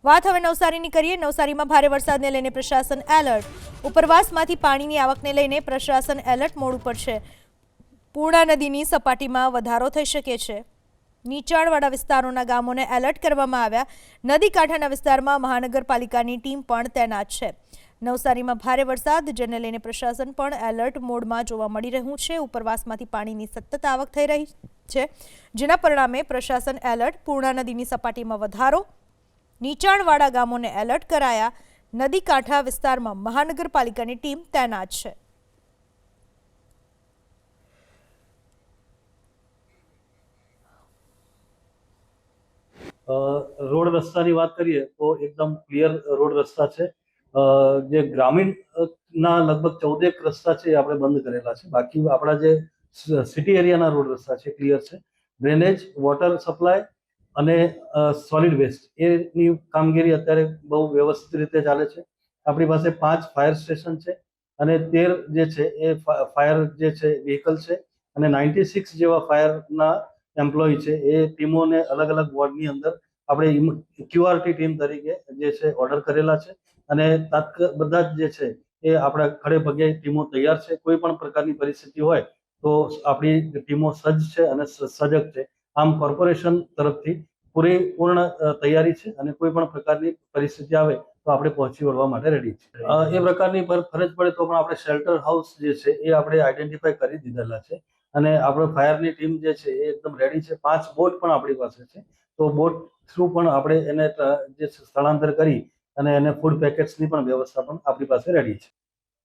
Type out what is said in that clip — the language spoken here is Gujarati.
વાત હવે નવસારીની કરીએ। નવસારીમાં ભારે વરસાદને લઈને પ્રશાસન એલર્ટ। ઉપરવાસમાંથી પાણીની આવકને લઈને પ્રશાસન એલર્ટ મોડ ઉપર છે। પૂર્ણા નદીની સપાટીમાં વધારો થઈ શકે છે। નીચાણવાળા વિસ્તારોના ગામોને એલર્ટ કરવામાં આવ્યા। નદી કાંઠાના વિસ્તારમાં મહાનગરપાલિકાની ટીમ પણ તૈનાત છે। નવસારીમાં ભારે વરસાદ, જેને લઈને પ્રશાસન પણ એલર્ટ મોડમાં જોવા મળી રહ્યું છે। ઉપરવાસમાંથી પાણીની સતત આવક થઈ રહી છે, જેના પરિણામે પ્રશાસન એલર્ટ। પૂર્ણા નદીની સપાટીમાં વધારો, નીચાણવાળા ગામોને એલર્ટ કરાયા। નદી કાંઠા વિસ્તારમાં મહાનગરપાલિકાની ટીમ તૈનાત છે। રોડ રસ્તાની વાત કરીએ તો એકદમ ક્લિયર રોડ રસ્તા છે। જે ગ્રામીણ ના લગભગ 14 રસ્તા છે એ આપણે બંધ કરેલા છે। બાકી આપણા જે સિટી એરિયાના રોડ રસ્તા છે ક્લિયર છે। ડ્રેનેજ, વોટર સપ્લાય અને સોલિડ વેસ્ટ એની કામગીરી અત્યારે બહુ વ્યવસ્થિત રીતે ચાલે છે। આપણી પાસે 5 ફાયર સ્ટેશન છે અને 13 જે છે એ ફાયર જે છે વ્હીકલ છે અને 96 જેવા ફાયરના એમ્પ્લોય છે। એ ટીમોને અલગ અલગ વોર્ડની અંદર આપણે ક્યુઆરટી ટીમ તરીકે જે છે ઓર્ડર કરેલા છે અને બધા જ જે છે એ આપણા ખડે પગે ટીમો તૈયાર છે। કોઈ પણ પ્રકારની પરિસ્થિતિ હોય તો આપણી ટીમો સજ્જ છે અને સજગ છે। આમ કોર્પોરેશન તરફથી પૂર્ણ તૈયારી છે અને કોઈ પણ પ્રકારની પરિસ્થિતિ આવે તો આપણે પહોંચી વળવા માટે રેડી છે। એ પ્રકારની ફરજ પડે તો પણ આપણે શેલ્ટર હાઉસ જે છે એ આપણે આઈડેન્ટિફાઈ કરી દીધેલા છે અને આપણે ફાયરની ટીમ જે છે એ એકદમ રેડી છે। 5 બોટ પણ આપણી પાસે છે, તો બોટ થ્રુ પણ આપણે એને જે સ્થળાંતર કરી અને એને ફૂડ પેકેટ્સની પણ વ્યવસ્થા પણ આપણી પાસે રેડી છે।